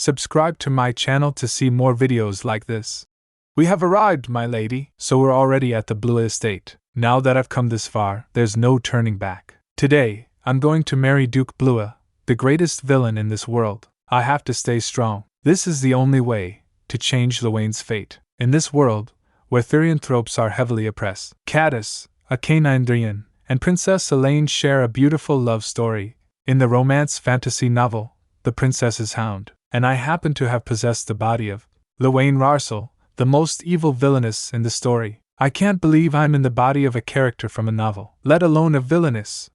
Subscribe to my channel to see more videos like this. We have arrived, my lady, so we're already at the Blue estate. Now that I've come this far, there's no turning back. Today, I'm going to marry Duke Blue, the greatest villain in this world. I have to stay strong. This is the only way to change Lewayne's fate. In this world, where therianthropes are heavily oppressed, Cadus, a canine Therian, and Princess Elaine share a beautiful love story. In the romance fantasy novel, The Princess's Hound, and I happen to have possessed the body of Lewayne Rarsel, the most evil villainess in the story. I can't believe I'm in the body of a character from a novel, let alone a villainess.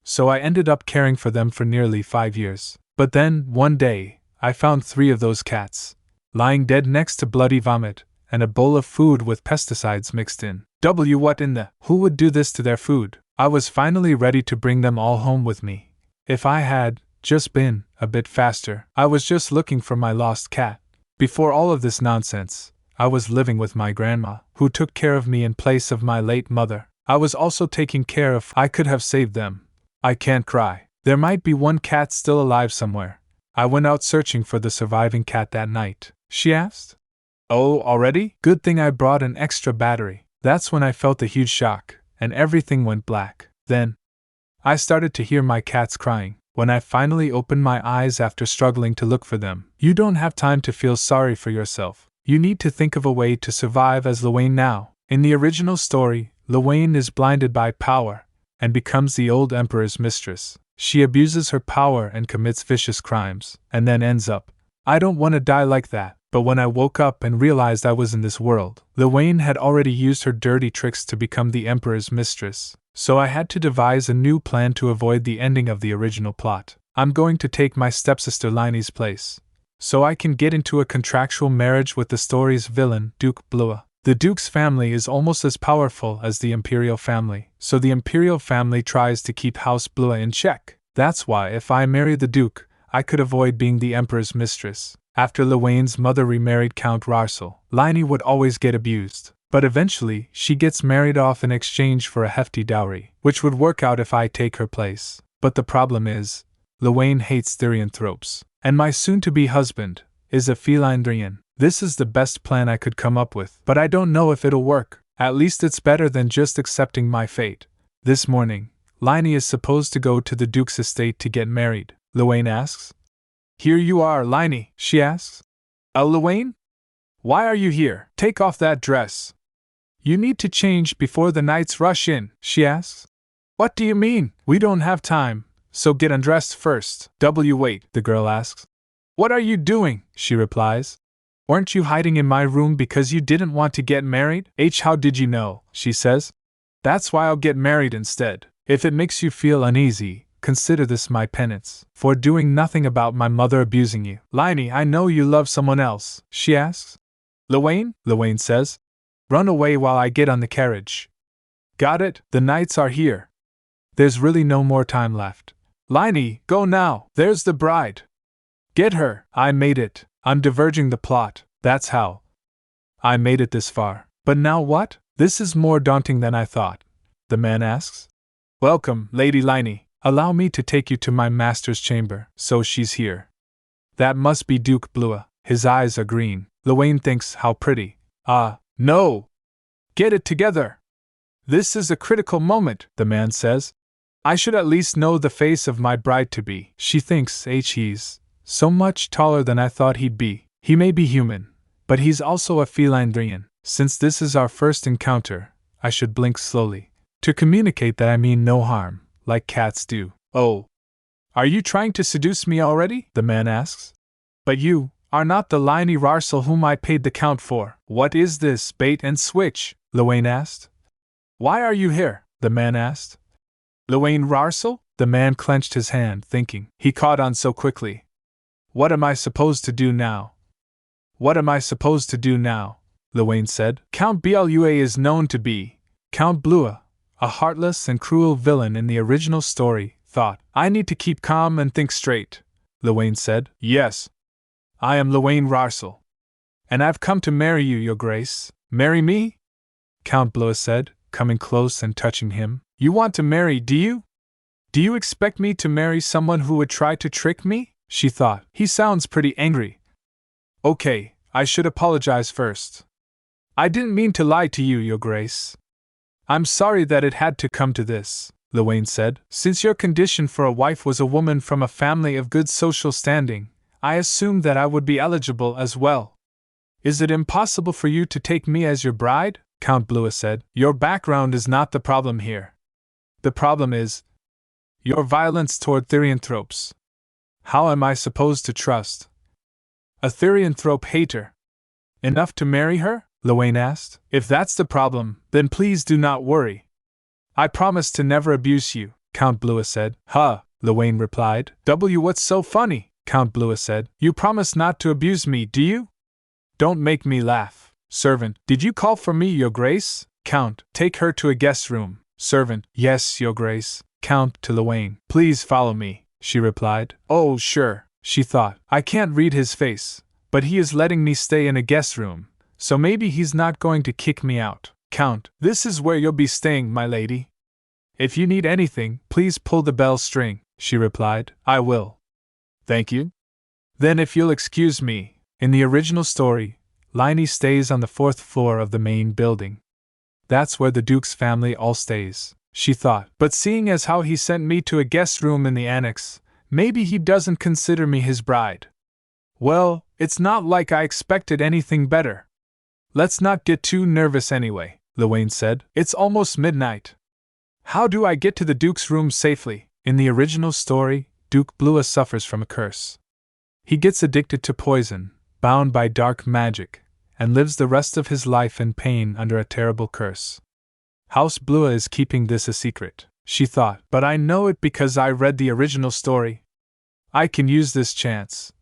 So I ended up caring for them for nearly 5 years. But then, one day, I found 3 of those cats, lying dead next to bloody vomit, and a bowl of food with pesticides mixed in. What in the— who would do this to their food? I was finally ready to bring them all home with me. If I had just been a bit faster. I was just looking for my lost cat. Before all of this nonsense, I was living with my grandma, who took care of me in place of my late mother. I was also taking care of— I could have saved them. I can't cry. There might be one cat still alive somewhere. I went out searching for the surviving cat that night. She asked. Oh, already? Good thing I brought an extra battery. That's when I felt a huge shock, and everything went black. Then I started to hear my cats crying. When I finally opened my eyes after struggling to look for them. You don't have time to feel sorry for yourself. You need to think of a way to survive as Lewayne now. In the original story, Lewayne is blinded by power and becomes the old emperor's mistress. She abuses her power and commits vicious crimes, and then ends up. I don't want to die like that, but when I woke up and realized I was in this world, Lewayne had already used her dirty tricks to become the emperor's mistress. So I had to devise a new plan to avoid the ending of the original plot. I'm going to take my stepsister Line's place, so I can get into a contractual marriage with the story's villain, Duke Blue. The Duke's family is almost as powerful as the Imperial family, so the Imperial family tries to keep House Blue in check. That's why if I marry the Duke, I could avoid being the Emperor's mistress. After Lewayne's mother remarried Count Rarsel, Line would always get abused. But eventually, she gets married off in exchange for a hefty dowry, which would work out if I take her place. But the problem is, Lewayne hates therianthropes, and my soon-to-be husband is a feline Therian. This is the best plan I could come up with, but I don't know if it'll work. At least it's better than just accepting my fate. This morning, Line is supposed to go to the Duke's estate to get married. Lewayne asks. Here you are, Line, she asks. Lewayne? Why are you here? Take off that dress. You need to change before the knights rush in, she asks. What do you mean? We don't have time, so get undressed first. Wait, the girl asks. What are you doing? She replies. Weren't you hiding in my room because you didn't want to get married? How did you know? She says. That's why I'll get married instead. If it makes you feel uneasy, consider this my penance for doing nothing about my mother abusing you. Line, I know you love someone else, she asks. Lewayne? Lewayne says. Run away while I get on the carriage. Got it, the knights are here. There's really no more time left. Line, go now, there's the bride. Get her. I made it. I'm diverging the plot, that's how. I made it this far. But now what? This is more daunting than I thought, the man asks. Welcome, Lady Line. Allow me to take you to my master's chamber. So she's here. That must be Duke Blue. His eyes are green. Lewayne thinks how pretty. No! Get it together! This is a critical moment, the man says. I should at least know the face of my bride-to-be. She thinks, he's so much taller than I thought he'd be. He may be human, but he's also a feline Therian. Since this is our first encounter, I should blink slowly, to communicate that I mean no harm, like cats do. Oh. Are you trying to seduce me already? The man asks. But you are not the Line Rarsel whom I paid the count for. What is this bait and switch? Lewayne asked. Why are you here? The man asked. Lewayne Rarsel? The man clenched his hand, thinking. He caught on so quickly. What am I supposed to do now? What am I supposed to do now? Lewayne said. Count Blue is known to be Count Blue, a heartless and cruel villain in the original story, thought. I need to keep calm and think straight, Lewayne said. Yes. I am Lewayne Rarsel. And I've come to marry you, Your Grace. Marry me? Count Blue said, coming close and touching him. You want to marry, do you? Do you expect me to marry someone who would try to trick me? she thought. He sounds pretty angry. Okay, I should apologize first. I didn't mean to lie to you, Your Grace. I'm sorry that it had to come to this, Lewayne said. Since your condition for a wife was a woman from a family of good social standing, I assumed that I would be eligible as well. Is it impossible for you to take me as your bride? Count Blua said. Your background is not the problem here. The problem is your violence toward therianthropes. How am I supposed to trust a therianthrope hater enough to marry her? Lewayne asked. If that's the problem, then please do not worry. I promise to never abuse you, Count Blua said. Huh, Lewayne replied. What's so funny? Count Blua said. You promise not to abuse me, do you? Don't make me laugh. Servant, did you call for me, Your Grace? Count, take her to a guest room. Servant, yes, Your Grace. Count to Lewayne. Please follow me, she replied. Oh, sure, she thought. I can't read his face, but he is letting me stay in a guest room, so maybe he's not going to kick me out. Count, this is where you'll be staying, my lady. If you need anything, please pull the bell string, she replied. I will. Thank you. Then if you'll excuse me, in the original story, Liney stays on the 4th floor of the main building. That's where the Duke's family all stays, she thought. But seeing as how he sent me to a guest room in the annex, maybe he doesn't consider me his bride. Well, it's not like I expected anything better. Let's not get too nervous anyway, Lewayne said. It's almost midnight. How do I get to the Duke's room safely? In the original story, Duke Blua suffers from a curse. He gets addicted to poison, bound by dark magic, and lives the rest of his life in pain under a terrible curse. House Blua is keeping this a secret, she thought, but I know it because I read the original story. I can use this chance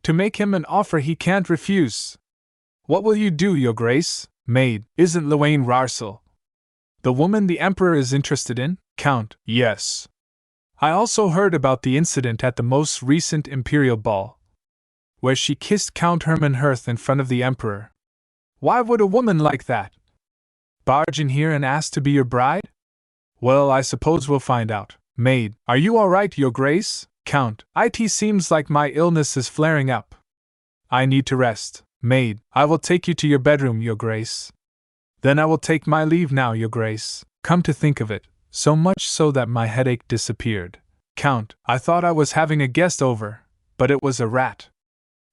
to make him an offer he can't refuse. What will you do, Your Grace? Maid, isn't Lewayne Rarsel the woman the Emperor is interested in? Count, yes. I also heard about the incident at the most recent Imperial Ball, where she kissed Count Hermann Hirth in front of the Emperor. Why would a woman like that barge in here and ask to be your bride? Well, I suppose we'll find out. Maid, are you all right, Your Grace? Count, it seems like my illness is flaring up. I need to rest. Maid, I will take you to your bedroom, Your Grace. Then I will take my leave now, Your Grace. Come to think of it, so much so that my headache disappeared. Count, I thought I was having a guest over, but it was a rat.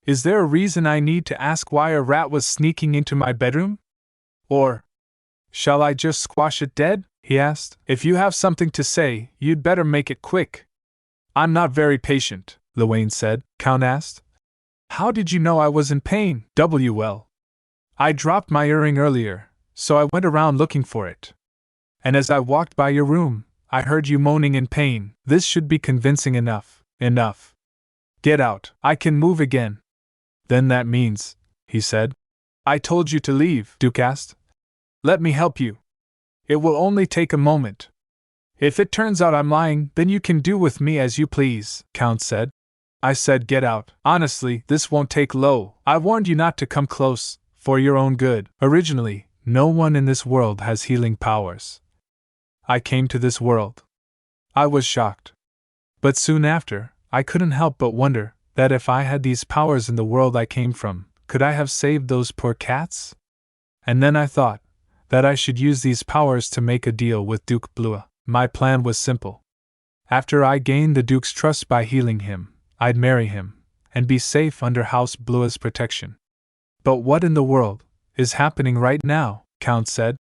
Is there a reason I need to ask why a rat was sneaking into my bedroom? Or shall I just squash it dead? He asked. If you have something to say, you'd better make it quick. I'm not very patient, Lewayne said. Count asked. How did you know I was in pain? Well, I dropped my earring earlier, so I went around looking for it. And as I walked by your room, I heard you moaning in pain. This should be convincing enough. Enough. Get out. I can move again. Then that means, he said. I told you to leave, Duke asked. Let me help you. It will only take a moment. If it turns out I'm lying, then you can do with me as you please, Count said. I said get out. Honestly, this won't take long. I warned you not to come close, for your own good. Originally, no one in this world has healing powers. I came to this world. I was shocked. But soon after, I couldn't help but wonder that if I had these powers in the world I came from, could I have saved those poor cats? And then I thought that I should use these powers to make a deal with Duke Blua. My plan was simple. After I gained the Duke's trust by healing him, I'd marry him, and be safe under House Blua's protection. But what in the world is happening right now? Count said.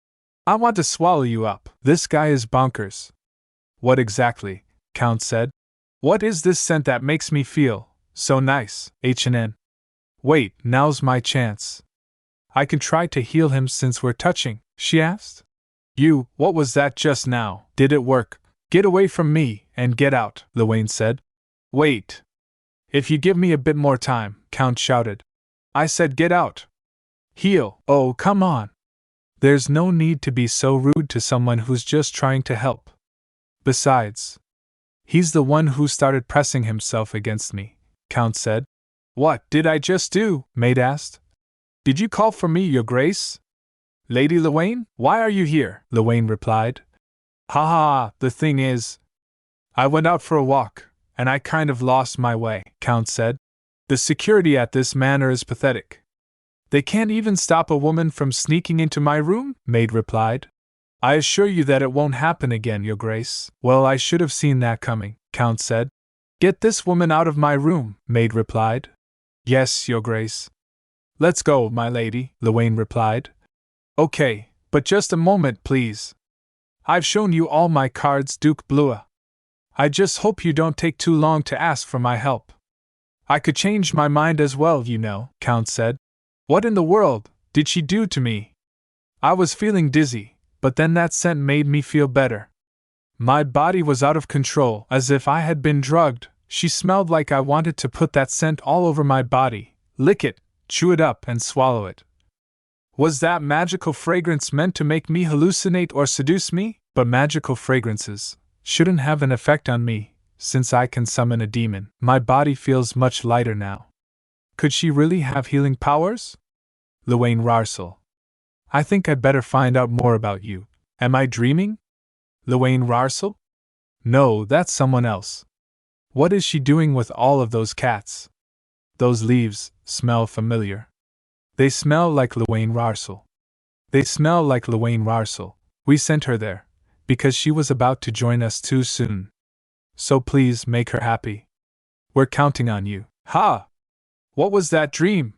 I want to swallow you up. This guy is bonkers. What exactly? Count said. What is this scent that makes me feel so nice? H&N. Wait, now's my chance. I can try to heal him since we're touching, she asked. What was that just now? Did it work? Get away from me and get out, Lewayne said. Wait. If you give me a bit more time, Count shouted. I said get out. Heal. Oh, come on. There's no need to be so rude to someone who's just trying to help. Besides, he's the one who started pressing himself against me, Count said. What did I just do? Maid asked. Did you call for me, Your Grace? Lady Lewayne, why are you here? Lewayne replied. Ha ha, the thing is, I went out for a walk, and I kind of lost my way, Count said. The security at this manor is pathetic. They can't even stop a woman from sneaking into my room, Maid replied. I assure you that it won't happen again, Your Grace. Well, I should have seen that coming, Count said. Get this woman out of my room, Maid replied. Yes, Your Grace. Let's go, my lady, Luwain replied. Okay, but just a moment, please. I've shown you all my cards, Duke Blua. I just hope you don't take too long to ask for my help. I could change my mind as well, you know, Count said. What in the world did she do to me? I was feeling dizzy, but then that scent made me feel better. My body was out of control, as if I had been drugged. She smelled like I wanted to put that scent all over my body, lick it, chew it up, and swallow it. Was that magical fragrance meant to make me hallucinate or seduce me? But magical fragrances shouldn't have an effect on me, since I can summon a demon. My body feels much lighter now. Could she really have healing powers? Luwain Rarsel. I think I'd better find out more about you. Am I dreaming? Luwain Rarsel? No, that's someone else. What is she doing with all of those cats? Those leaves smell familiar. They smell like Luwain Rarsel. They smell like Luwain Rarsel. We sent her there because she was about to join us too soon. So please make her happy. We're counting on you. Ha! What was that dream?